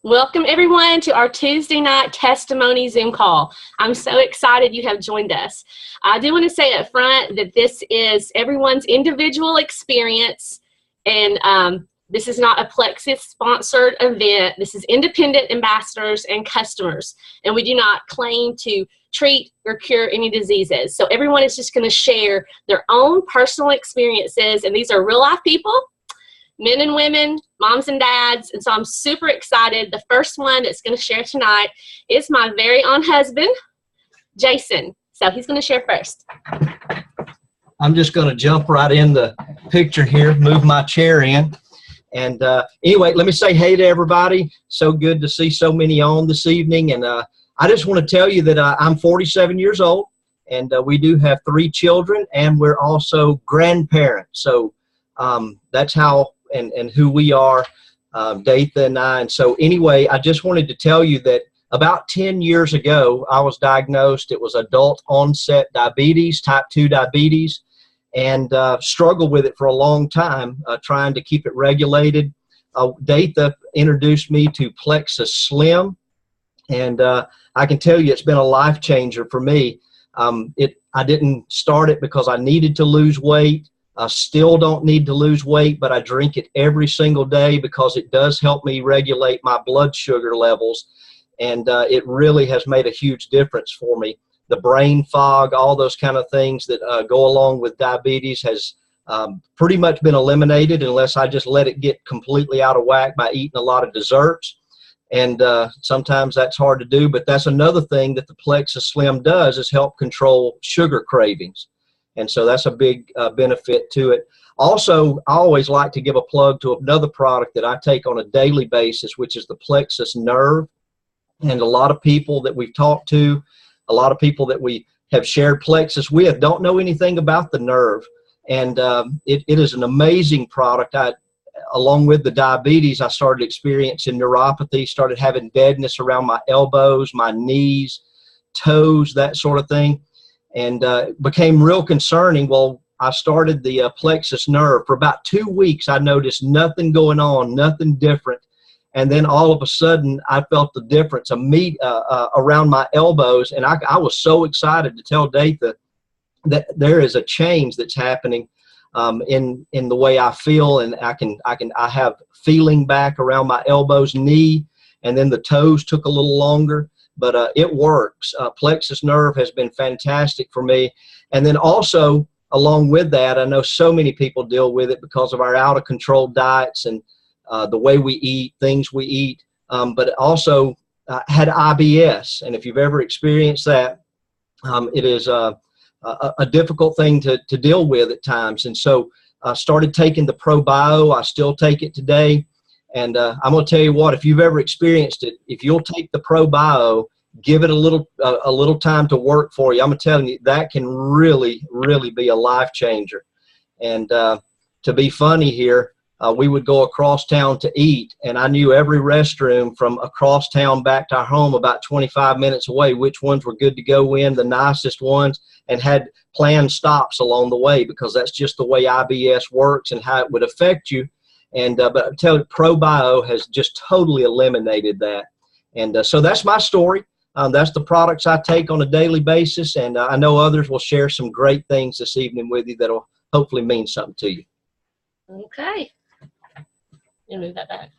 Welcome everyone to our Tuesday night testimony Zoom call. I'm so excited you have joined us. I do want to say up front that this is everyone's individual experience, and this is not a PLEXUS sponsored event. This is independent ambassadors and customers, and we do not claim to treat or cure any diseases. So everyone is just going to share their own personal experiences, and these are real life people, men and women, moms and dads, and so I'm super excited. The first one that's going to share tonight is my very own husband, Jason. So he's going to share first. I'm just going to jump right in the picture here, move my chair in. And anyway, let me say hey to everybody. So good to see so many on this evening. And I just want to tell you that I'm 47 years old, and we do have 3 children, and we're also grandparents. So that's how and who we are, Datha and I. And so anyway, I just wanted to tell you that about 10 years ago, I was diagnosed. It was adult onset diabetes, type 2 diabetes, and struggled with it for a long time, trying to keep it regulated. Datha introduced me to PLEXUS Slim, and I can tell you it's been a life changer for me. I didn't start it because I needed to lose weight. I still don't need to lose weight, but I drink it every single day because it does help me regulate my blood sugar levels, and it really has made a huge difference for me. The brain fog, all those kind of things that go along with diabetes has pretty much been eliminated, unless I just let it get completely out of whack by eating a lot of desserts. And sometimes that's hard to do, but that's another thing that the PLEXUS Slim does, is help control sugar cravings. And so that's a big benefit to it. Also, I always like to give a plug to another product that I take on a daily basis, which is the PLEXUS Nerve. And a lot of people that we've talked to, a lot of people that we have shared PLEXUS with, don't know anything about the Nerve. And it is an amazing product. Along with the diabetes, I started experiencing neuropathy, started having deadness around my elbows, my knees, toes, that sort of thing. And became real concerning. Well, I started the PLEXUS Nerve. For about 2 weeks, I noticed nothing going on, nothing different. And then all of a sudden, I felt the difference around my elbows. And I was so excited to tell Datha that there is a change that's happening in the way I feel. And I have feeling back around my elbows, knee, and then the toes took a little longer. But it works. PLEXUS Nerve has been fantastic for me. And then also, along with that, I know so many people deal with it because of our out-of-control diets and the way we eat, things we eat. But it also had IBS. And if you've ever experienced that, it is a difficult thing to deal with at times. And so I started taking the ProBio. I still take it today. And I'm going to tell you what, if you've ever experienced it, if you'll take the ProBio, give it a little time to work for you, I'm telling you, that can really, really be a life changer. And to be funny here, we would go across town to eat, and I knew every restroom from across town back to our home about 25 minutes away, which ones were good to go in, the nicest ones, and had planned stops along the way, because that's just the way IBS works and how it would affect you. And but I tell you, ProBio has just totally eliminated that. And so that's my story. That's the products I take on a daily basis. And I know others will share some great things this evening with you that will hopefully mean something to you. Okay. You move that back.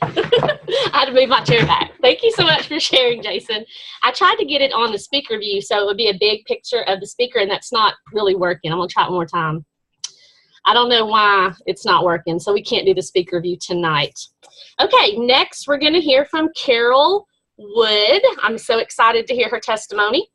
I had to move my chair back. Thank you so much for sharing, Jason. I tried to get it on the speaker view so it would be a big picture of the speaker, and that's not really working. I'm going to try it one more time. I don't know why it's not working, so we can't do the speaker view tonight. Okay, next we're going to hear from Carol Wood. I'm so excited to hear her testimony.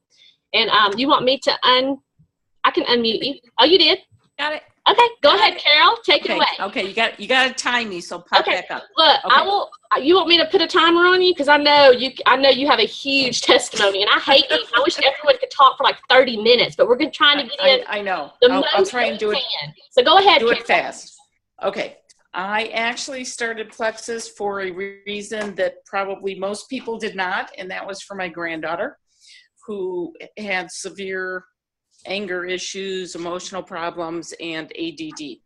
And you want me to I can unmute you. Oh, you did? Got it. Okay, go ahead, Carol. Take it away. Okay, you got to time me, so pop back up. Look, okay. I will. You want me to put a timer on you, because I know you have a huge testimony, and I hate it. I wish everyone could talk for like 30 minutes, but we're going to try to get in. I know. I'll try and do it. So go ahead. Do it fast. Okay. I actually started PLEXUS for a reason that probably most people did not, and that was for my granddaughter, who had severe anger issues, emotional problems, and ADD.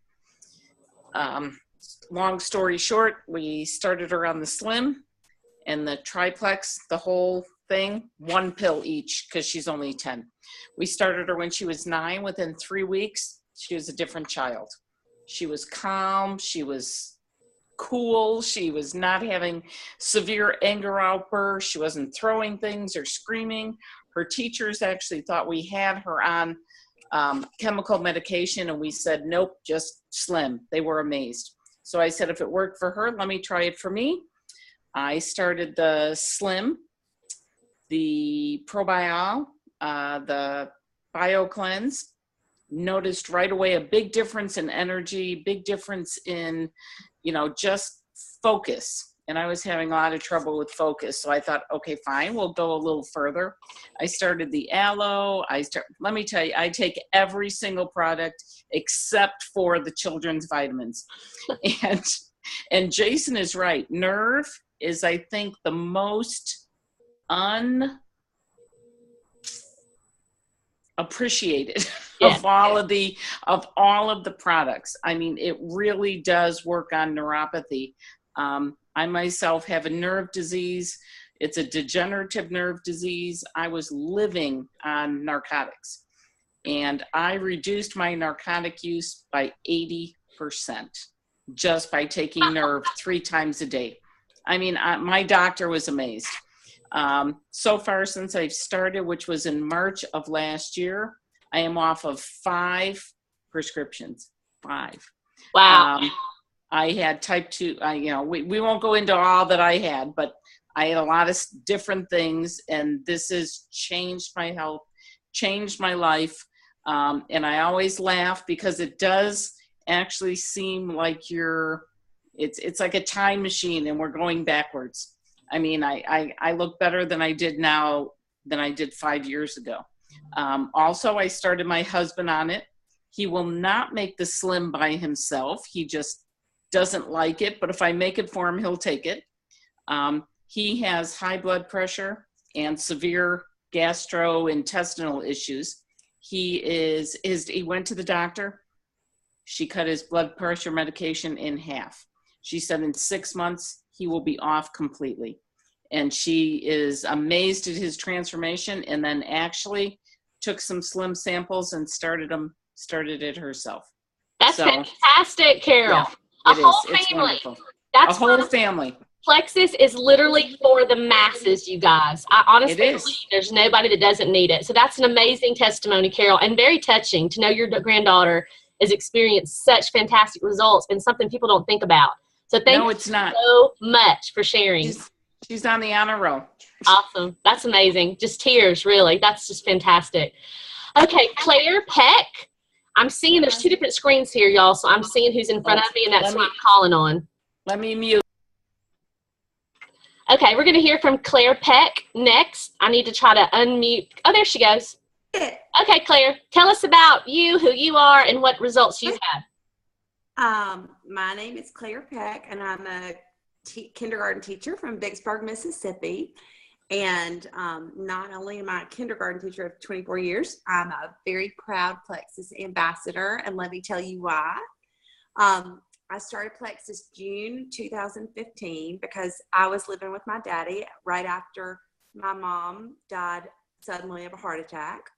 long story short, we started her on the Slim and the triplex, the whole thing, 1 pill each, because she's only 10. We started her when she was 9. Within 3 weeks, she was a different child. She was calm. She was cool. She was not having severe anger outbursts. She wasn't throwing things or screaming. Her teachers actually thought we had her on chemical medication, and we said, nope, just Slim. They were amazed. So I said, if it worked for her, let me try it for me. I started the Slim, the Probiol, the Bio Cleanse. Noticed right away a big difference in energy, big difference in, just focus. And I was having a lot of trouble with focus. So I thought, okay, fine, we'll go a little further. I started the Aloe. Let me tell you, I take every single product except for the children's vitamins. And Jason is right. Nerve is, I think, the most unappreciated of all of the products. I mean, it really does work on neuropathy. I myself have a nerve disease. It's a degenerative nerve disease. I was living on narcotics, and I reduced my narcotic use by 80% just by taking Nerve 3 times a day. I mean, my doctor was amazed. So far since I've started, which was in March of last year, I am off of 5 prescriptions. 5. Wow. I had type 2, we won't go into all that I had, but I had a lot of different things, and this has changed my health, changed my life. And I always laugh because it does actually seem like it's like a time machine and we're going backwards. I mean, I look better than I did now than I did 5 years ago. Also, I started my husband on it. He will not make the Slim by himself. He just doesn't like it, but if I make it for him, he'll take it. He has high blood pressure and severe gastrointestinal issues. He went to the doctor. She cut his blood pressure medication in half. She said in 6 months, he will be off completely. And she is amazed at his transformation, and then actually took some Slim samples and started it herself. That's fantastic, Carol. Yeah, a whole it's family. Wonderful. That's a whole family. PLEXUS is literally for the masses, you guys. I honestly believe there's nobody that doesn't need it. So that's an amazing testimony, Carol, and very touching to know your granddaughter has experienced such fantastic results and something people don't think about. So thank you so much for sharing. She's on the honor roll. Awesome. That's amazing. Just tears, really. That's just fantastic. Okay, Claire Peck. I'm seeing there's 2 different screens here, y'all, so I'm seeing who's in front of me, and that's what I'm calling on. Let me mute. Okay, we're going to hear from Claire Peck next. I need to try to unmute. Oh, there she goes. Okay, Claire, tell us about you, who you are, and what results you've had. My name is Claire Peck, and I'm a kindergarten teacher from Vicksburg, Mississippi. And not only am I a kindergarten teacher of 24 years, I'm a very proud PLEXUS ambassador, and let me tell you why. I started PLEXUS June 2015 because I was living with my daddy right after my mom died suddenly of a heart attack.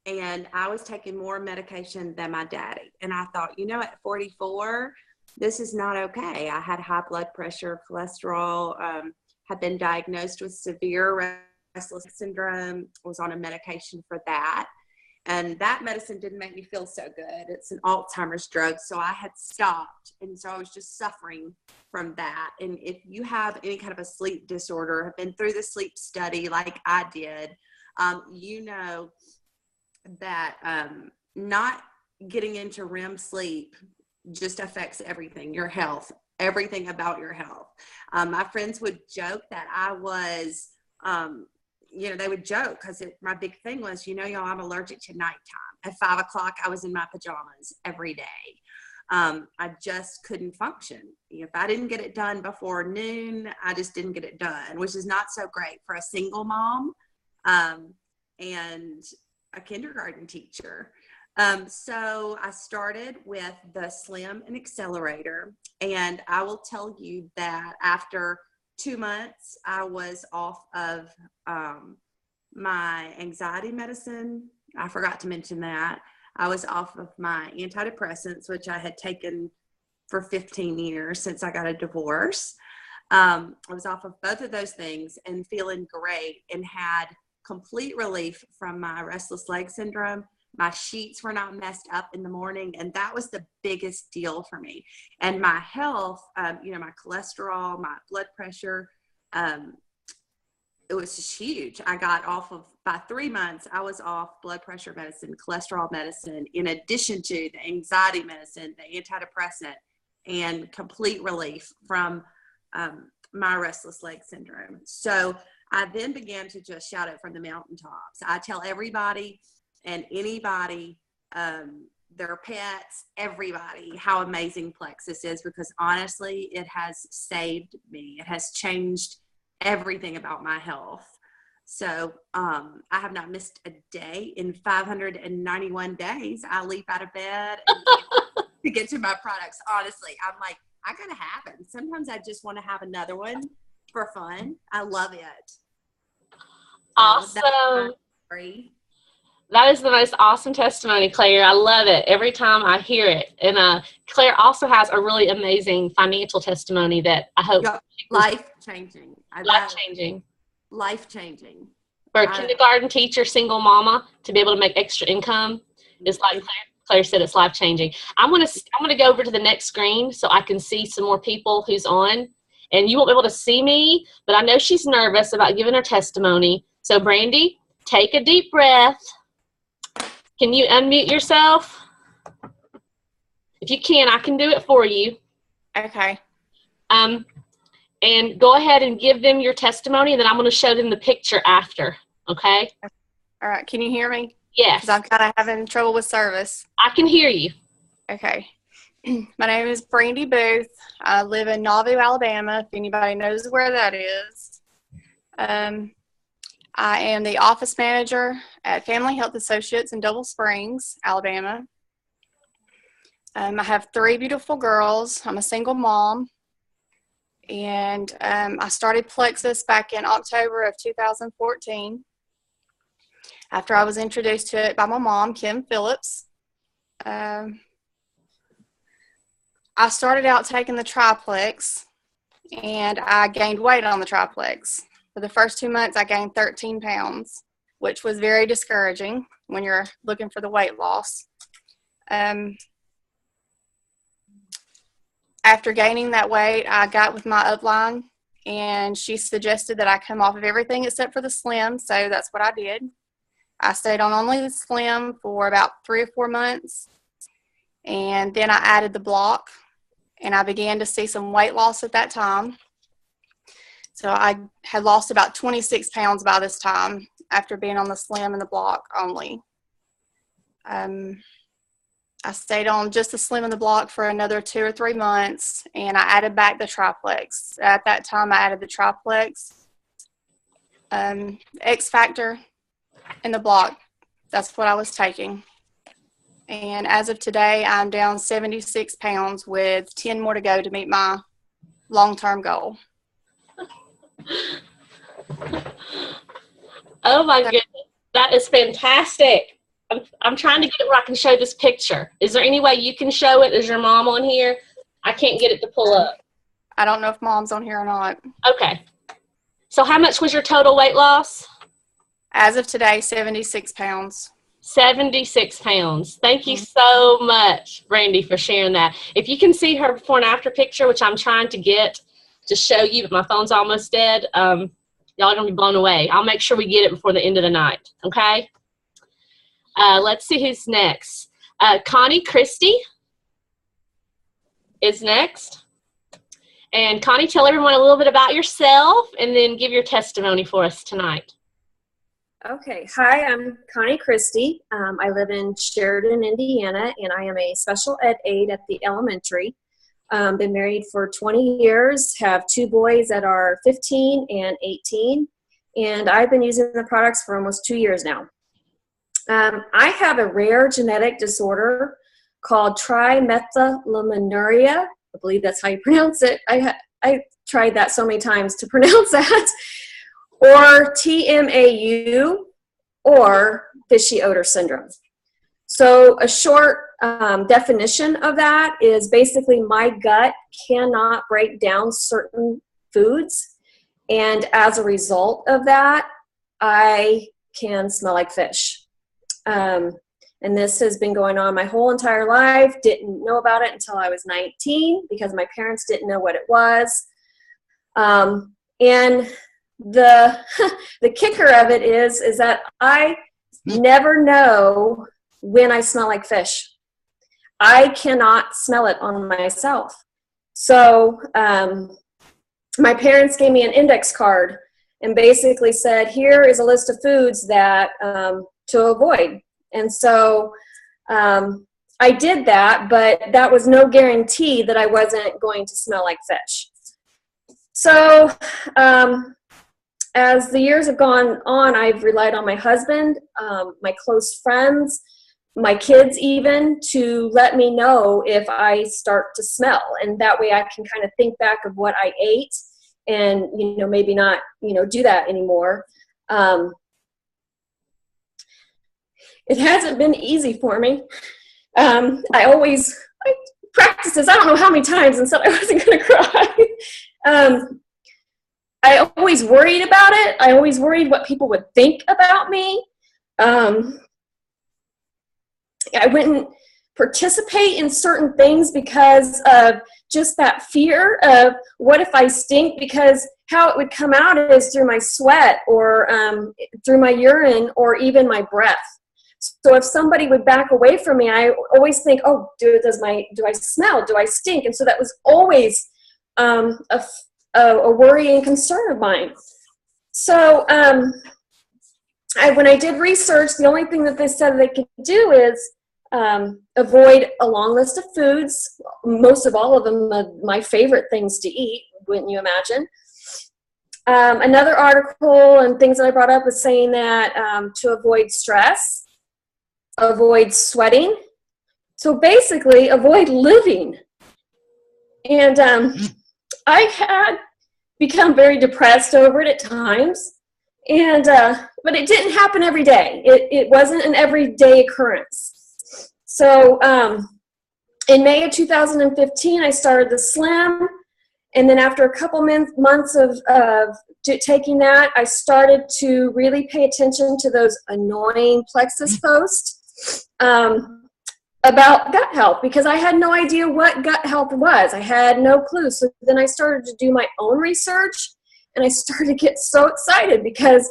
And I was taking more medication than my daddy. And I thought, at 44, this is not okay. I had high blood pressure, cholesterol, had been diagnosed with severe restless syndrome, was on a medication for that. And that medicine didn't make me feel so good. It's an Alzheimer's drug. So I had stopped. And so I was just suffering from that. And if you have any kind of a sleep disorder, have been through the sleep study like I did, you know that not getting into REM sleep just affects everything, your health, everything about your health. My friends would joke that I was, they would joke because my big thing was, y'all, I'm allergic to nighttime. At 5 o'clock, I was in my pajamas every day. I just couldn't function. If I didn't get it done before noon, I just didn't get it done, which is not so great for a single mom and a kindergarten teacher. So I started with the Slim and Accelerator, and I will tell you that after 2 months, I was off of my anxiety medicine. I forgot to mention that. I was off of my antidepressants, which I had taken for 15 years since I got a divorce. I was off of both of those things and feeling great, and had complete relief from my restless leg syndrome. My sheets were not messed up in the morning, and that was the biggest deal for me. And my health, you know, my cholesterol, my blood pressure, it was just huge. I got off of, by 3 months, I was off blood pressure medicine, cholesterol medicine, in addition to the anxiety medicine, the antidepressant, and complete relief from my restless leg syndrome. So I then began to just shout it from the mountaintops. I tell everybody and anybody, their pets, everybody, how amazing PLEXUS is, because honestly, it has saved me. It has changed everything about my health. So I have not missed a day in 591 days. I leap out of bed to get to my products. Honestly, I'm like, I gotta have it. Sometimes I just want to have another one for fun. I love it. Awesome. That is the most awesome testimony, Claire. I love it every time I hear it. And Claire also has a really amazing financial testimony that I hope life-changing. Life-changing. Life-changing. For a kindergarten teacher, single mama, to be able to make extra income is, like Claire said, it's life-changing. I'm gonna go over to the next screen so I can see some more people who's on. And you won't be able to see me, but I know she's nervous about giving her testimony. So Brandy, take a deep breath. Can you unmute yourself? If you can, I can do it for you. Okay. And go ahead and give them your testimony, and then I'm going to show them the picture after, okay? All right. Can you hear me? Yes. Because I'm kind of having trouble with service. I can hear you. Okay. My name is Brandy Booth. I live in Nauvoo, Alabama, if anybody knows where that is. I am the office manager at Family Health Associates in Double Springs, Alabama. I have 3 beautiful girls. I'm a single mom. And I started PLEXUS back in October of 2014 after I was introduced to it by my mom, Kim Phillips. I started out taking the triplex, and I gained weight on the triplex. For the first 2 months, I gained 13 pounds, which was very discouraging when you're looking for the weight loss. After gaining that weight, I got with my upline, and she suggested that I come off of everything except for the Slim, so that's what I did. I stayed on only the Slim for about 3 or 4 months, and then I added the block, and I began to see some weight loss at that time. So I had lost about 26 pounds by this time after being on the Slim and the block only. I stayed on just the Slim and the block for another 2 or 3 months, and I added back the triplex. At that time, I added the triplex, X Factor, and the block. That's what I was taking. And as of today, I'm down 76 pounds with 10 more to go to meet my long-term goal. Oh my goodness, that is fantastic. I'm trying to get it where I can show this picture. Is there any way you can show it? Is your mom on here? I can't get it to pull up. I don't know if mom's on here or not. Okay. So how much was your total weight loss? As of today, 76 pounds. 76 pounds. Thank you so much, Brandy, for sharing that. If you can see her before and after picture, which I'm trying to get to show you, but my phone's almost dead, y'all are going to be blown away. I'll make sure we get it before the end of the night, okay? Let's see who's next. Connie Christie is next. And Connie, tell everyone a little bit about yourself and then give your testimony for us tonight. Okay. Hi, I'm Connie Christie. I live in Sheridan, Indiana, and I am a special ed aide at the elementary. Been married for 20 years, have 2 boys that are 15 and 18, and I've been using the products for almost 2 years now. I have a rare genetic disorder called trimethylaminuria. I believe that's how you pronounce it. I tried that so many times to pronounce that. Or TMAU, or fishy odor syndrome. So a short definition of that is basically my gut cannot break down certain foods, and as a result of that, I can smell like fish. And this has been going on my whole entire life. Didn't know about it until I was 19 because my parents didn't know what it was. And the the kicker of it is that I never know when I smell like fish. I cannot smell it on myself. So my parents gave me an index card and basically said, here is a list of foods that to avoid. And so I did that, but that was no guarantee that I wasn't going to smell like fish. So as the years have gone on, I've relied on my husband, my close friends, my kids even, to let me know if I start to smell. And that way I can kind of think back of what I ate and, maybe not, do that anymore. It hasn't been easy for me. I practiced this, I don't know how many times, and said I wasn't going to cry. I always worried about it. I always worried what people would think about me. I wouldn't participate in certain things because of just that fear of what if I stink, because how it would come out is through my sweat or through my urine or even my breath. So if somebody would back away from me, I always think, oh, do I smell? Do I stink? And so that was always a worry and concern of mine. So when I did research, the only thing that they said they could do is avoid a long list of foods, most of all of them my favorite things to eat, wouldn't you imagine? Another article and things that I brought up was saying that to avoid stress, avoid sweating, so basically avoid living. And I had become very depressed over it at times, and but it didn't happen every day. It wasn't an everyday occurrence. So in May of 2015, I started the Slim, and then after a couple months of taking that, I started to really pay attention to those annoying PLEXUS posts about gut health, because I had no idea what gut health was. I had no clue. So then I started to do my own research, and I started to get so excited, because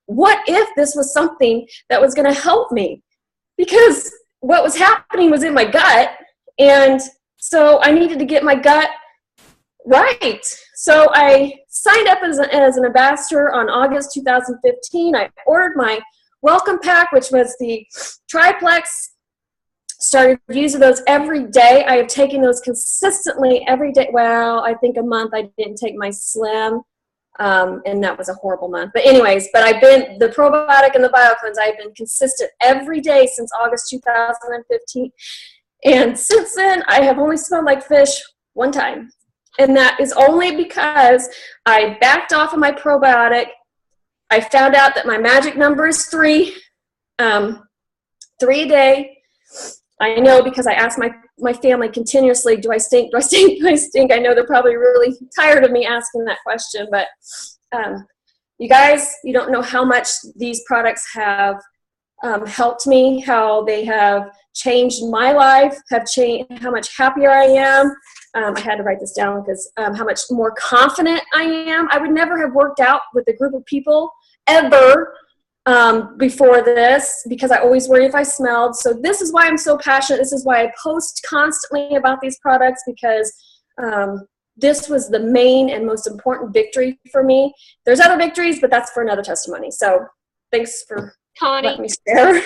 what if this was something that was going to help me? Because what was happening was in my gut, and so I needed to get my gut right. So I signed up as an ambassador on August 2015. I ordered my welcome pack, which was the triplex. Started using those every day. I have taken those consistently every day. Well, I think a month I didn't take my Slim, and that was a horrible month. But anyways, I've been, the probiotic and the BioCleanse, I've been consistent every day since August 2015. And since then, I have only smelled like fish one time. And that is only because I backed off of my probiotic. I found out that my magic number is 3, 3 a day. I know because I ask my family continuously, do I stink, do I stink, do I stink? I know they're probably really tired of me asking that question, but you guys, you don't know how much these products have helped me, how they have changed my life, have changed how much happier I am. I had to write this down because how much more confident I am. I would never have worked out with a group of people ever before this, because I always worry if I smelled. So this is why I'm so passionate. This is why I post constantly about these products, because this was the main and most important victory for me. There's other victories, but that's for another testimony. So thanks for Connie, letting me share.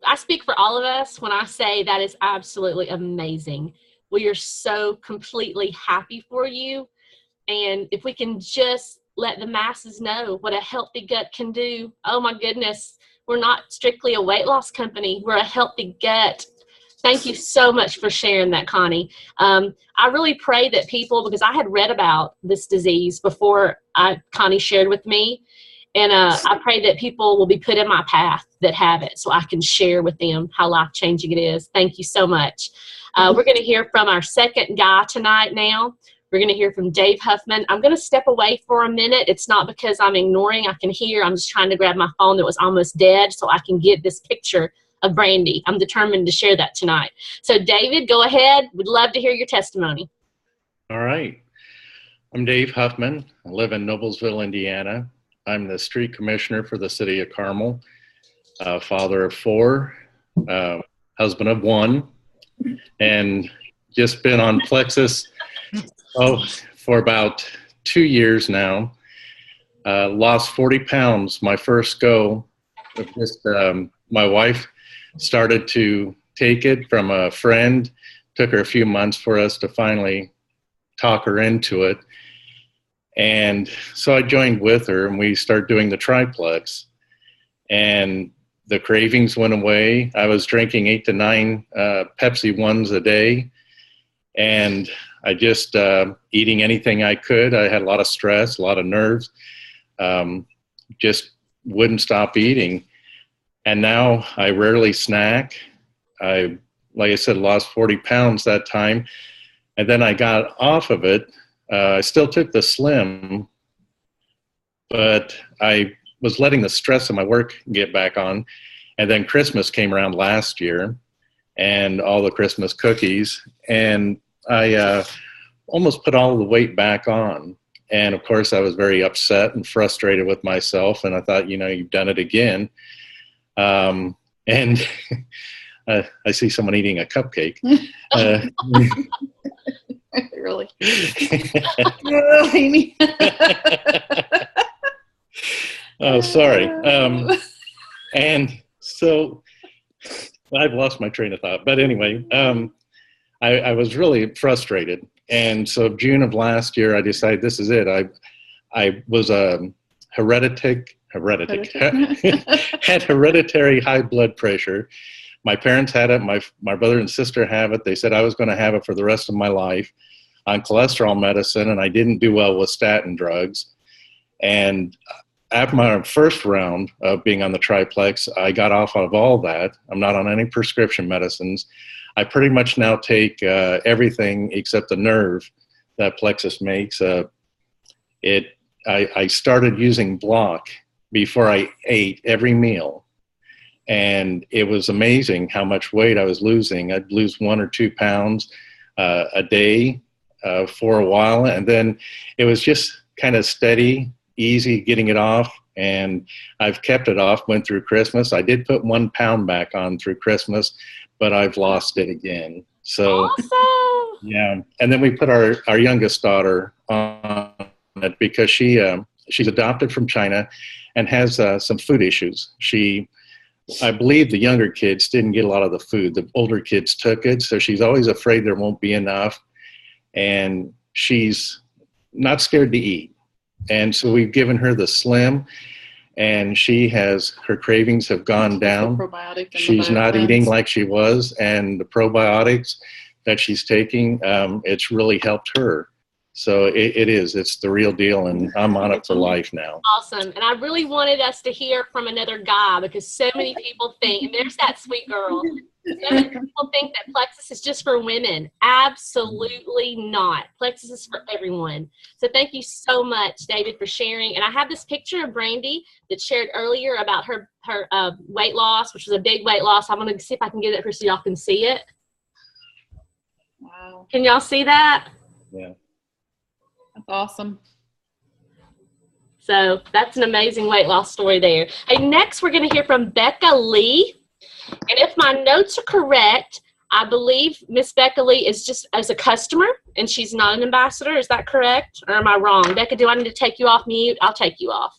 I speak for all of us when I say that is absolutely amazing. We are so completely happy for you. And if we can just let the masses know what a healthy gut can do, oh my goodness, We're not strictly a weight loss company. We're a healthy gut. Thank you so much for sharing that, Connie. I really pray that people, because I had read about this disease before Connie shared with me, and I pray that people will be put in my path that have it so I can share with them how life-changing it is. Thank you so much. We're going to hear from our second guy tonight now. We're going to hear from Dave Huffman. I'm going to step away for a minute. It's not because I'm ignoring. I can hear. I'm just trying to grab my phone that was almost dead so I can get this picture of Brandy. I'm determined to share that tonight. So David, go ahead. We'd love to hear your testimony. All right. I'm Dave Huffman. I live in Noblesville, Indiana. I'm the street commissioner for the city of Carmel, father of 4, husband of 1, and just been on PLEXUS for about 2 years now. Lost 40 pounds my first go. Just, my wife started to take it from a friend. Took her a few months for us to finally talk her into it. And so I joined with her and we started doing the triplex. And the cravings went away. I was drinking 8 to 9 Pepsi ones a day. And I just eating anything I could. I had a lot of stress, a lot of nerves. Just wouldn't stop eating. And now I rarely snack. Like I said, lost 40 pounds that time. And then I got off of it. I still took the slim, but I was letting the stress of my work get back on. And then Christmas came around last year and all the Christmas cookies. And I almost put all the weight back on. And of course, I was very upset and frustrated with myself. And I thought, you know, you've done it again. And I see someone eating a cupcake. Really? Oh, sorry. And so I've lost my train of thought. But anyway, I was really frustrated. And so June of last year, I decided this is it. I was had hereditary high blood pressure. My parents had it. My brother and sister have it. They said I was going to have it for the rest of my life on cholesterol medicine, and I didn't do well with statin drugs. And after my first round of being on the triplex, I got off of all that. I'm not on any prescription medicines. I pretty much now take everything except the nerve that PLEXUS makes. I started using block before I ate every meal. And it was amazing how much weight I was losing. I'd lose 1 or 2 pounds a day for a while. And then it was just kind of steady, easy getting it off. And I've kept it off, went through Christmas. I did put 1 pound back on through Christmas, but I've lost it again. So, Awesome. Yeah. And then we put our youngest daughter on it because she's adopted from China and has some food issues. I believe the younger kids didn't get a lot of the food. The older kids took it, so she's always afraid there won't be enough. And she's not scared to eat. And so we've given her the slim, and her cravings have gone down. She's not eating like she was, and the probiotics that she's taking, it's really helped her. So it's the real deal, and I'm on it for life now. Awesome. And I really wanted us to hear from another guy because so many people think, and there's that sweet girl, so many people think that PLEXUS is just for women. Absolutely not. PLEXUS is for everyone. So thank you so much, David, for sharing. And I have this picture of Brandy that shared earlier about her weight loss, which was a big weight loss. I'm going to see if I can get it here so y'all can see it. Wow. Can y'all see that? Yeah. That's awesome. So that's an amazing weight loss story there. Hey, next we're going to hear from Becca Lee. And if my notes are correct, I believe Miss Becca Lee is just as a customer and she's not an ambassador. Is that correct? Or am I wrong? Becca, do I need to take you off mute? I'll take you off.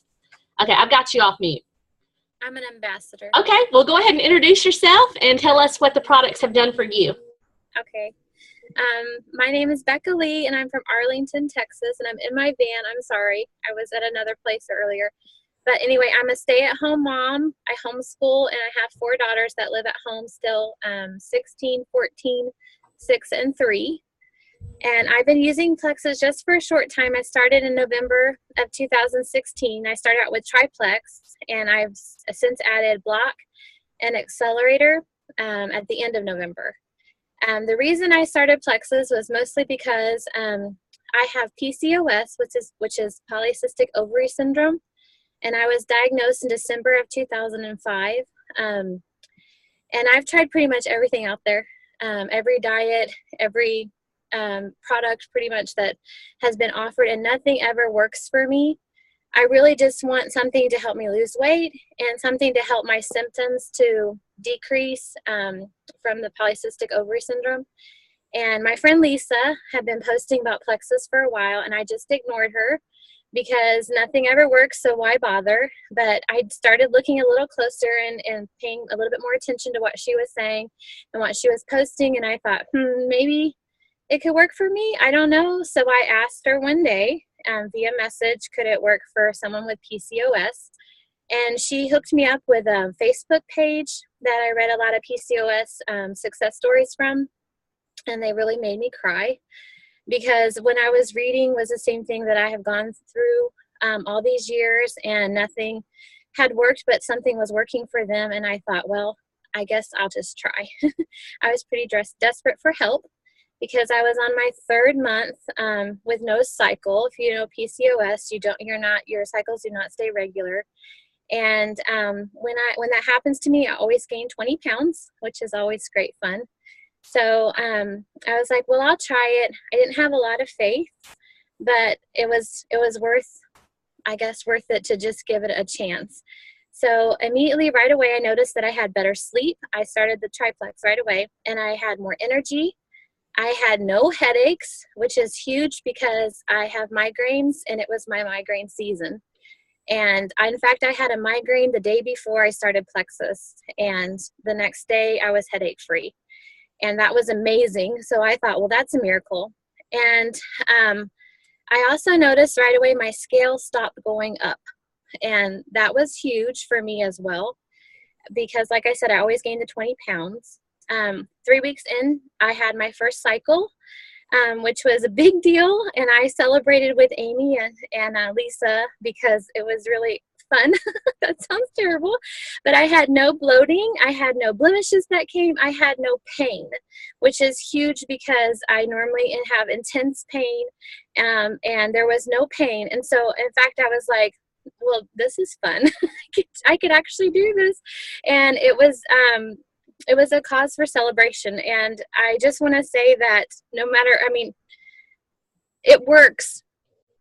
Okay, I've got you off mute. I'm an ambassador. Okay, well go ahead and introduce yourself and tell us what the products have done for you. Okay. My name is Becca Lee, and I'm from Arlington, Texas, and I'm in my van. I'm sorry. I was at another place earlier. But anyway, I'm a stay-at-home mom. I homeschool, and I have 4 daughters that live at home still, 16, 14, 6, and 3. And I've been using PLEXUS just for a short time. I started in November of 2016. I started out with triplex, and I've since added block and accelerator at the end of November. The reason I started PLEXUS was mostly because I have PCOS, which is polycystic ovary syndrome, and I was diagnosed in December of 2005. And I've tried pretty much everything out there, every diet, every product pretty much that has been offered, and nothing ever works for me. I really just want something to help me lose weight and something to help my symptoms to decrease from the polycystic ovary syndrome. And my friend Lisa had been posting about PLEXUS for a while, and I just ignored her because nothing ever works, so why bother? But I started looking a little closer and paying a little bit more attention to what she was saying and what she was posting, and I thought, maybe it could work for me. I don't know. So I asked her one day via message, could it work for someone with PCOS? And she hooked me up with a Facebook page that I read a lot of PCOS success stories from, and they really made me cry, because when I was reading was the same thing that I have gone through all these years, and nothing had worked, but something was working for them. And I thought, well, I guess I'll just try. I was pretty desperate for help, because I was on my 3rd month with no cycle. If you know PCOS, your cycles do not stay regular. And when that happens to me, I always gain 20 pounds, which is always great fun. So I was like, well, I'll try it. I didn't have a lot of faith, but it was worth it to just give it a chance. So immediately right away, I noticed that I had better sleep. I started the triplex right away, and I had more energy. I had no headaches, which is huge because I have migraines, and it was my migraine season. And in fact, I had a migraine the day before I started PLEXUS, and the next day I was headache free. And that was amazing. So I thought, well, that's a miracle. And I also noticed right away my scale stopped going up. And that was huge for me as well, because like I said, I always gained the 20 pounds. 3 weeks in, I had my first cycle, which was a big deal. And I celebrated with Amy and Lisa because it was really fun. That sounds terrible. But I had no bloating. I had no blemishes that came. I had no pain, which is huge because I normally have intense pain, and there was no pain. And so, in fact, I was like, well, this is fun. I could actually do this. And it was a cause for celebration. And I just want to say that no matter, it works.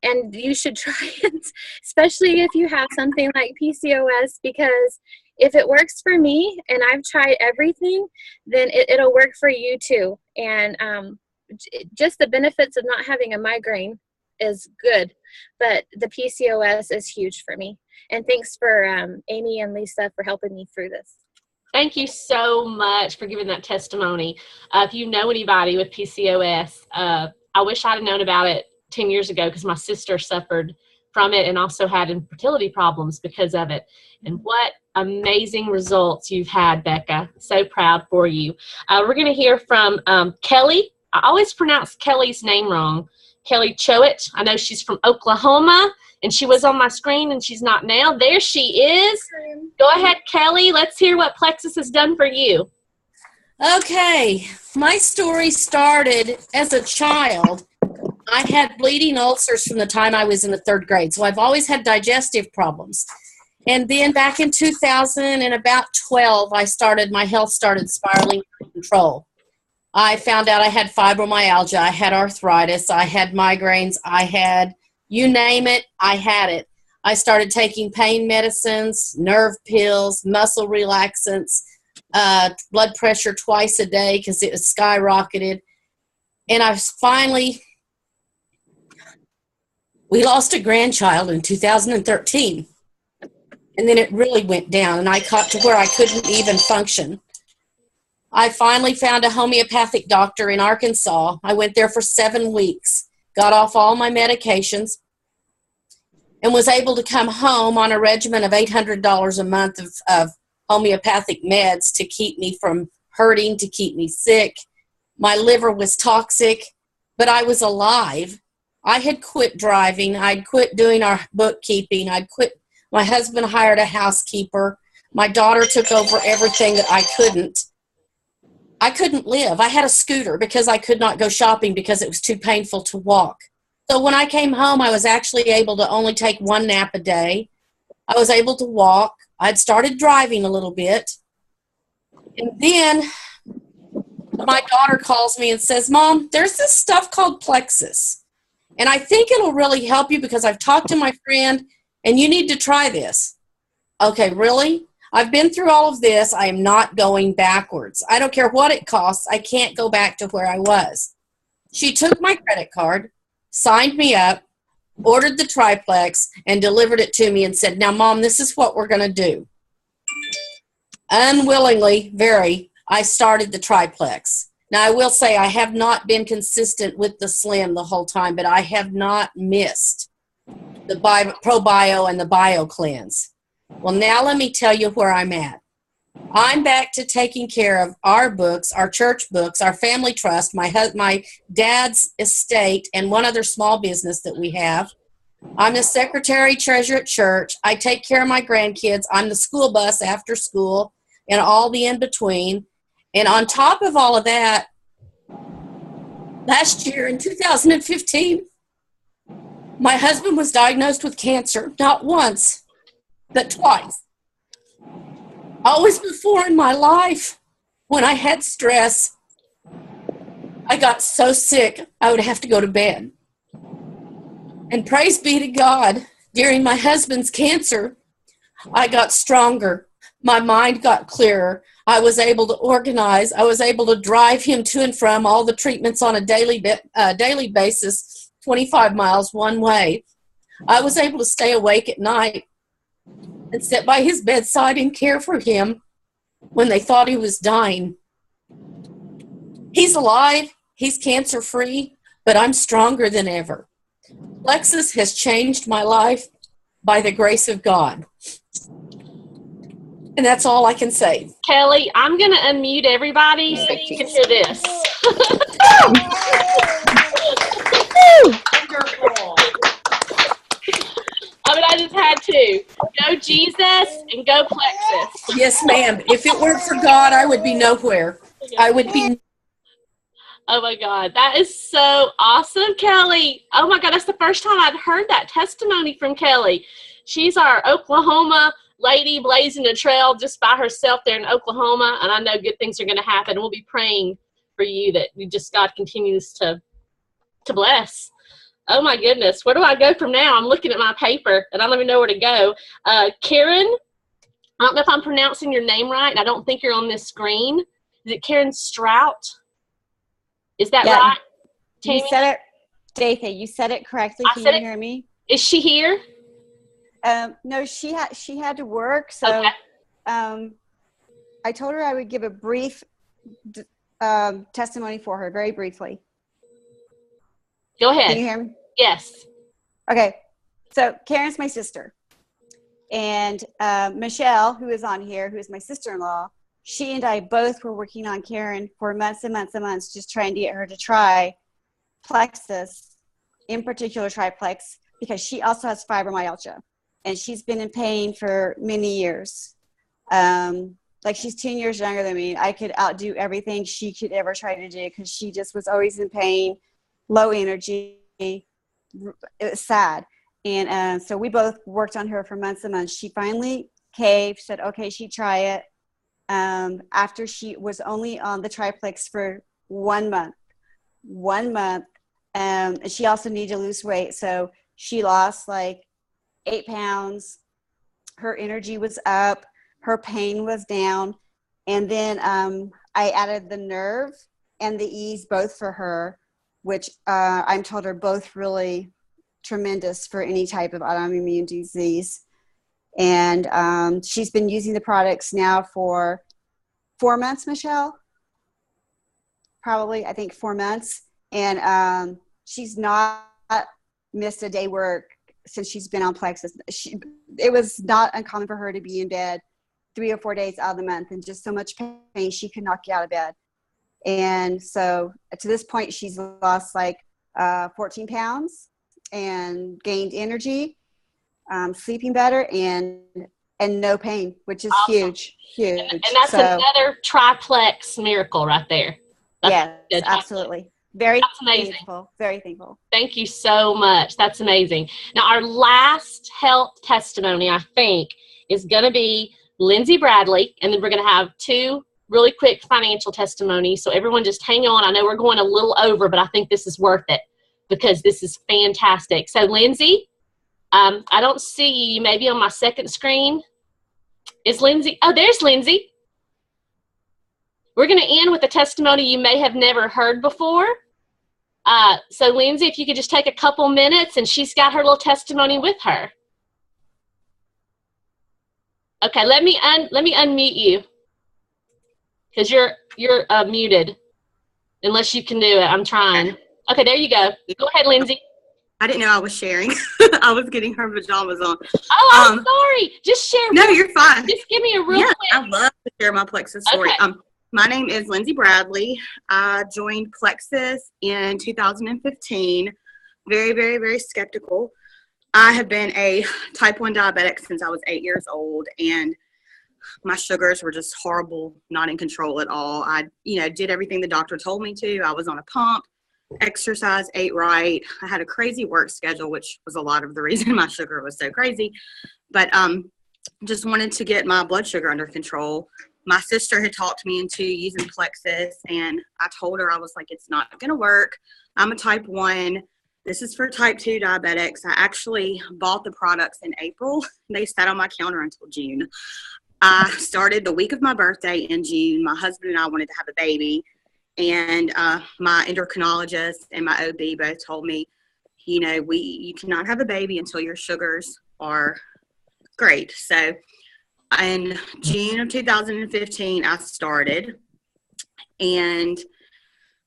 And you should try it, especially if you have something like PCOS, because if it works for me and I've tried everything, then it'll work for you too. And just the benefits of not having a migraine is good, but the PCOS is huge for me. And thanks for Amy and Lisa for helping me through this. Thank you so much for giving that testimony. If you know anybody with PCOS, I wish I'd have known about it 10 years ago, because my sister suffered from it and also had infertility problems because of it. And what amazing results you've had, Becca. So proud for you. We're going to hear from Kelly. I always pronounce Kelly's name wrong. Kelly Choate. I know she's from Oklahoma, and she was on my screen, and she's not now. There she is. Go ahead, Kelly. Let's hear what PLEXUS has done for you. Okay. My story started as a child. I had bleeding ulcers from the time I was in the 3rd grade, so I've always had digestive problems. And then back in 2000 and about 12, my health started spiraling out of control. I found out I had fibromyalgia, I had arthritis, I had migraines, I had, you name it, I had it. I started taking pain medicines, nerve pills, muscle relaxants, blood pressure twice a day because it was skyrocketed. And I finally... We lost a grandchild in 2013, and then it really went down, and I got to where I couldn't even function. I finally found a homeopathic doctor in Arkansas. I went there for 7 weeks, got off all my medications, and was able to come home on a regimen of $800 a month of homeopathic meds to keep me from hurting, to keep me sick. My liver was toxic, but I was alive. I had quit driving. I'd quit doing our bookkeeping. I'd quit. My husband hired a housekeeper. My daughter took over everything that I couldn't. I couldn't live. I had a scooter because I could not go shopping because it was too painful to walk. So when I came home, I was actually able to only take one nap a day. I was able to walk. I'd started driving a little bit. And then my daughter calls me and says, Mom, there's this stuff called PLEXUS. And I think it'll really help you because I've talked to my friend and you need to try this. Okay, really? I've been through all of this. I am not going backwards. I don't care what it costs. I can't go back to where I was. She took my credit card, signed me up, ordered the triplex, and delivered it to me and said, now, Mom, this is what we're going to do. Unwillingly, I started the triplex. Now, I will say I have not been consistent with the Slim the whole time, but I have not missed the ProBio and the Bio Cleanse. Well, now let me tell you where I'm at. I'm back to taking care of our books, our church books, our family trust, my dad's estate, and one other small business that we have. I'm the secretary treasurer at church. I take care of my grandkids. I'm the school bus after school and all the in-between. And on top of all of that, last year in 2015, my husband was diagnosed with cancer, not once, but twice. Always before in my life, when I had stress, I got so sick, I would have to go to bed. And praise be to God, during my husband's cancer, I got stronger. My mind got clearer. I was able to organize. I was able to drive him to and from all the treatments on a daily basis, 25 miles one way. I was able to stay awake at night and sit by his bedside and care for him when they thought he was dying. He's alive. He's cancer-free, but I'm stronger than ever. PLEXUS has changed my life by the grace of God. And that's all I can say. Kelly, I'm going to unmute everybody so you can hear this. I mean, I just had to. Go Jesus and go PLEXUS. Yes, ma'am. If it weren't for God, I would be nowhere. I would be. Oh, my God. That is so awesome, Kelly. Oh, my God. That's the first time I'd heard that testimony from Kelly. She's our Oklahoma lady blazing a trail just by herself there in Oklahoma, and I know good things are going to happen. We'll be praying for you that you just God continues to bless. Oh my goodness, where do I go from now? I'm looking at my paper and I don't even know where to go. Karen, I don't know if I'm pronouncing your name right, and I don't think you're on this screen. Is it Karen Strout? Is that right? Tammy? You said it, Datha. You said it correctly. Can you hear me? Is she here? No, she had to work, so okay. I told her I would give a brief testimony for her, very briefly. Go ahead. Can you hear me? Yes. Okay. So Karen's my sister, and Michelle, who is on here, who is my sister-in-law, she and I both were working on Karen for months and months and months, just trying to get her to try PLEXUS, in particular triplex, because she also has fibromyalgia. And she's been in pain for many years. Like, she's 10 years younger than me. I could outdo everything she could ever try to do because she just was always in pain, low energy. It was sad. And so we both worked on her for months and months. She finally caved, said, okay, she'd try it. After she was only on the triplex for 1 month. 1 month. And she also needed to lose weight. So she lost like 8 pounds. Her energy was up. Her pain was down. And then I added the nerve and the ease both for her, which I'm told are both really tremendous for any type of autoimmune disease. And she's been using the products now for 4 months, Michelle? Probably, I think 4 months. And she's not missed a day work since she's been on Plexus. It was not uncommon for her to be in bed 3 or 4 days out of the month and just so much pain she could not get out of bed. And so to this point, she's lost like 14 pounds and gained energy, sleeping better, and no pain, which is awesome. huge. And that's another triplex miracle right there. Yes, absolutely. Very That's amazing. thankful. Very thankful. Thank you so much. That's amazing. Now, our last health testimony, I think, is going to be Lindsay Bradley, and then we're going to have 2 really quick financial testimonies. So everyone just hang on. I know we're going a little over, but I think this is worth it because this is fantastic. So Lindsay, I don't see you maybe on my second screen. Is Lindsay? Oh, there's Lindsay. We're going to end with a testimony you may have never heard before. So Lindsay, if you could just take a couple minutes, and she's got her little testimony with her. Okay, let me unmute you because you're muted, unless you can do it. I'm trying. Okay, there you go. Go ahead, Lindsay. I didn't know I was sharing. I was getting her pajamas on. Oh, I'm sorry. Just share. No, you're fine. Just give me a real quick. I love to share my Plexus story. Okay. My name is Lindsay Bradley. I joined Plexus in 2015. Very, very, very skeptical. I have been a type 1 diabetic since I was 8 years old, and my sugars were just horrible, not in control at all. I, did everything the doctor told me to. I was on a pump, exercise, ate right. I had a crazy work schedule, which was a lot of the reason my sugar was so crazy. But just wanted to get my blood sugar under control. My sister had talked me into using Plexus, and I told her, I was like, it's not going to work. I'm a type 1. This is for type 2 diabetics. I actually bought the products in April. They sat on my counter until June. I started the week of my birthday in June. My husband and I wanted to have a baby, and my endocrinologist and my OB both told me, you cannot have a baby until your sugars are great. So in June of 2015, I started, and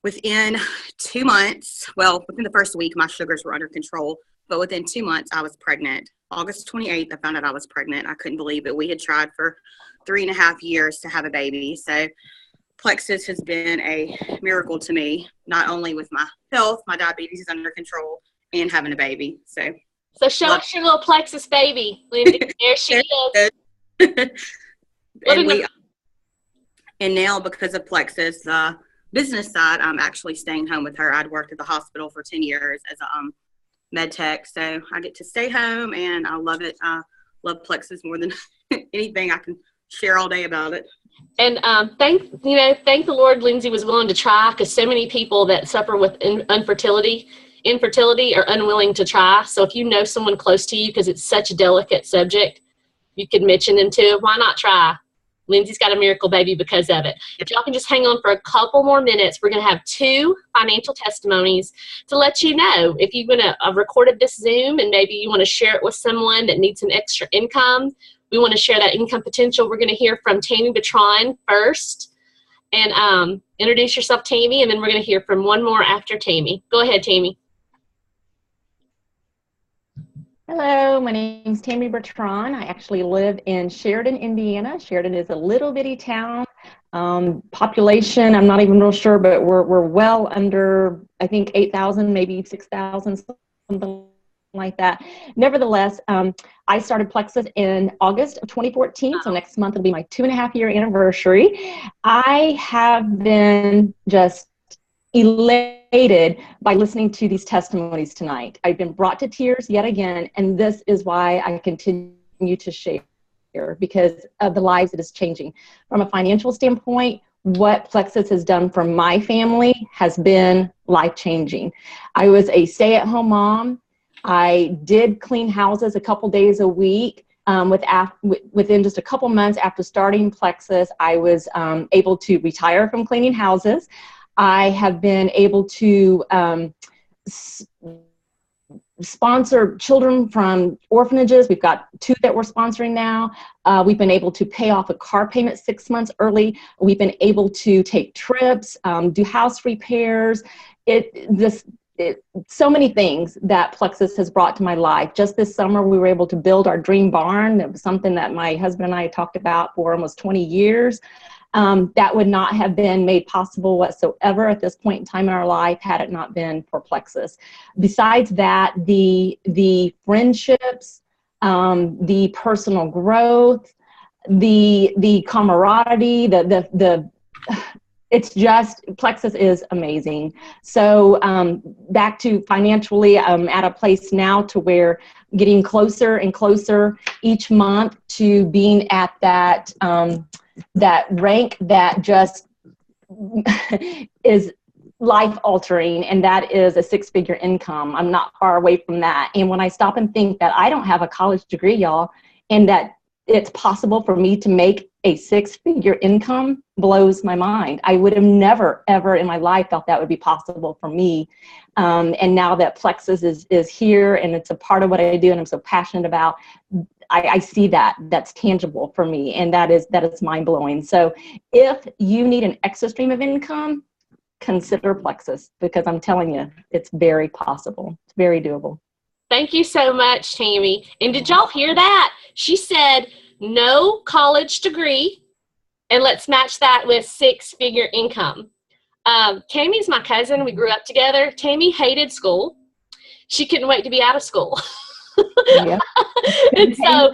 within 2 months, within the first week, my sugars were under control, but within 2 months, I was pregnant. August 28th, I found out I was pregnant. I couldn't believe it. We had tried for 3.5 years to have a baby. So Plexus has been a miracle to me, not only with my health, my diabetes is under control, and having a baby. So show us your little Plexus baby, Lindsay. There she is. And now, because of Plexus, business side, I'm actually staying home with her. I'd worked at the hospital for 10 years as a med tech, so I get to stay home, and I love it. I love Plexus more than anything. I can share all day about it. And thank the Lord Lindsay was willing to try, because so many people that suffer with infertility are unwilling to try. So if you know someone close to you, because it's such a delicate subject, you could mention them too. Why not try? Lindsay's got a miracle baby because of it. If y'all can just hang on for a couple more minutes, we're going to have 2 financial testimonies to let you know. If you're going to recorded this Zoom and maybe you want to share it with someone that needs some extra income, we want to share that income potential. We're going to hear from Tammy Bertrand first. And introduce yourself, Tammy, and then we're going to hear from one more after Tammy. Go ahead, Tammy. Hello, my name is Tammy Bertrand. I actually live in Sheridan, Indiana. Sheridan is a little bitty town. Population, I'm not even real sure, but we're well under, I think, 8,000, maybe 6,000, something like that. Nevertheless, I started Plexus in August of 2014, so next month will be my 2.5-year anniversary. I have been just elated by listening to these testimonies tonight. I've been brought to tears yet again, and this is why I continue to share, because of the lives it is changing. From a financial standpoint, what Plexus has done for my family has been life-changing. I was a stay-at-home mom. I did clean houses a couple days a week. Within just a couple months after starting Plexus, I was able to retire from cleaning houses. I have been able to sponsor children from orphanages. We've got 2 that we're sponsoring now. We've been able to pay off a car payment 6 months early. We've been able to take trips, do house repairs. so many things that Plexus has brought to my life. Just this summer, we were able to build our dream barn. It was something that my husband and I had talked about for almost 20 years. That would not have been made possible whatsoever at this point in time in our life had it not been for Plexus. Besides that, the friendships, the personal growth, the camaraderie, it's just, Plexus is amazing. So back to financially, I'm at a place now to where getting closer and closer each month to being at that that rank that just is life altering, and that is a six-figure income. I'm not far away from that. And when I stop and think that I don't have a college degree, y'all, and that it's possible for me to make a six-figure income, blows my mind. I would have never, ever in my life felt that would be possible for me. And now that Plexus is here and it's a part of what I do and I'm so passionate about, I see that's tangible for me, and that is mind-blowing. So if you need an extra stream of income, consider Plexus, because I'm telling you, it's very possible. It's very doable. Thank you so much, Tammy. And did y'all hear that? She said no college degree, and let's match that with six-figure income. Tammy's my cousin. We grew up together. Tammy hated school. She couldn't wait to be out of school. Yeah. And so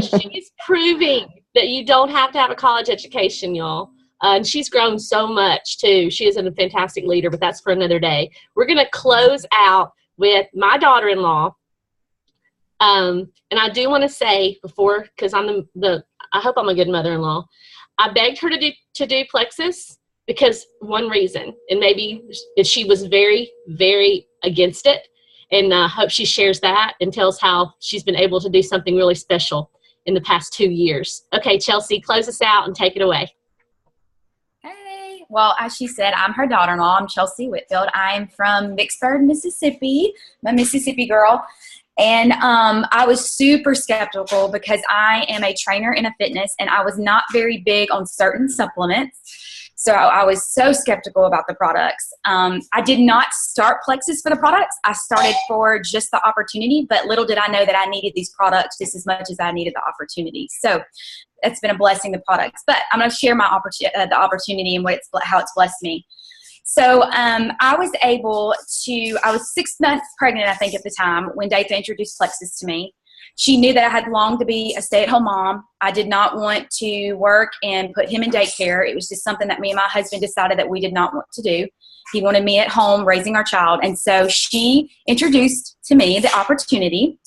she's proving that you don't have to have a college education, y'all. And she's grown so much, too. She is a fantastic leader, but that's for another day. We're going to close out with my daughter-in-law. And I do want to say before, because I'm I hope I'm a good mother-in-law, I begged her to do Plexus because one reason, and maybe she was very, very against it. And I hope she shares that and tells how she's been able to do something really special in the past 2 years. Okay, Chelsea, close us out and take it away. Hey, well, as she said, I'm her daughter-in-law. I'm Chelsea Whitfield. I'm from Vicksburg, Mississippi. I'm a Mississippi girl. And I was super skeptical because I am a trainer in a fitness, and I was not very big on certain supplements. So I was so skeptical about the products. I did not start Plexus for the products. I started for just the opportunity, but little did I know that I needed these products just as much as I needed the opportunity. So it's been a blessing, the products. But I'm going to share my the opportunity and how it's blessed me. So I was able to, I was 6 months pregnant, I think, at the time when Datha introduced Plexus to me. She knew that I had longed to be a stay-at-home mom. I did not want to work and put him in daycare. It was just something that me and my husband decided that we did not want to do. He wanted me at home raising our child. And so she introduced to me the opportunity.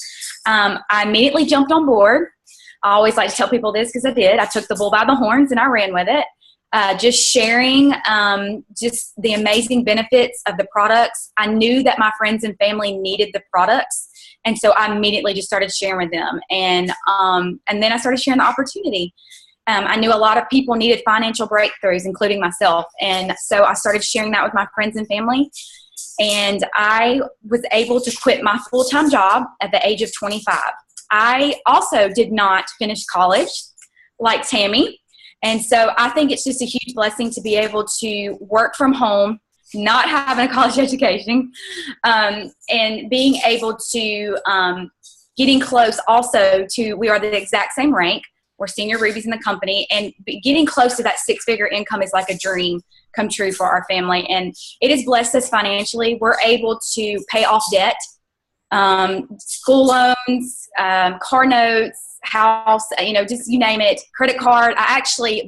I immediately jumped on board. I always like to tell people this because I did. I took the bull by the horns and I ran with it. Just sharing just the amazing benefits of the products. I knew that my friends and family needed the products. And so I immediately just started sharing with them. And then I started sharing the opportunity. I knew a lot of people needed financial breakthroughs, including myself. And so I started sharing that with my friends and family. And I was able to quit my full-time job at the age of 25. I also did not finish college like Tammy. And so I think it's just a huge blessing to be able to work from home, not having a college education, and being able to getting close also to, we are the exact same rank. We're senior rubies in the company, and getting close to that six-figure income is like a dream come true for our family. And it has blessed us financially. We're able to pay off debt, school loans, car notes, house, just you name it, credit card.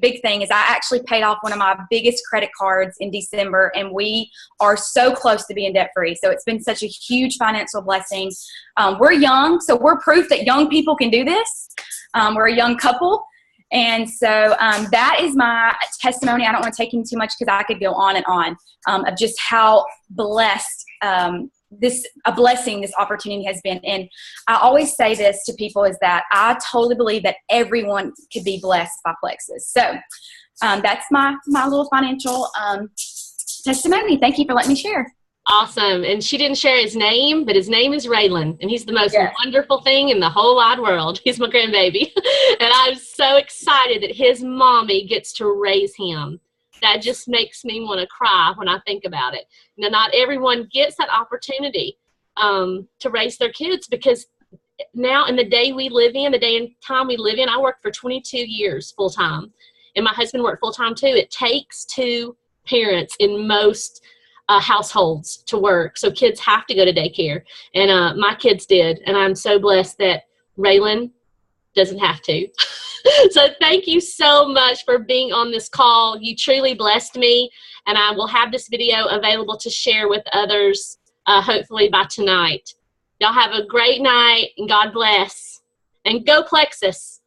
Big thing is I actually paid off one of my biggest credit cards in December, and we are so close to being debt free. So it's been such a huge financial blessing. We're young, so we're proof that young people can do this. We're a young couple. And so that is my testimony. I don't want to take in too much because I could go on and on of just how blessed a blessing this opportunity has been. And I always say this to people is that I totally believe that everyone could be blessed by Plexus. So that's my little financial testimony. Thank you for letting me share. Awesome. And she didn't share his name, but his name is Raylan, and he's the most wonderful thing in the whole wide world. He's my grandbaby. And I'm so excited that his mommy gets to raise him. that just makes me want to cry when I think about it. Not everyone gets that opportunity to raise their kids, because now in the day we live in, the day and time we live in, I worked for 22 years full time, and my husband worked full time too. It takes two parents in most households to work, so kids have to go to daycare, and my kids did, and I'm so blessed that Raylan doesn't have to. So thank you so much for being on this call. You truly blessed me, and I will have this video available to share with others hopefully by tonight. Y'all have a great night, and God bless, and go Plexus.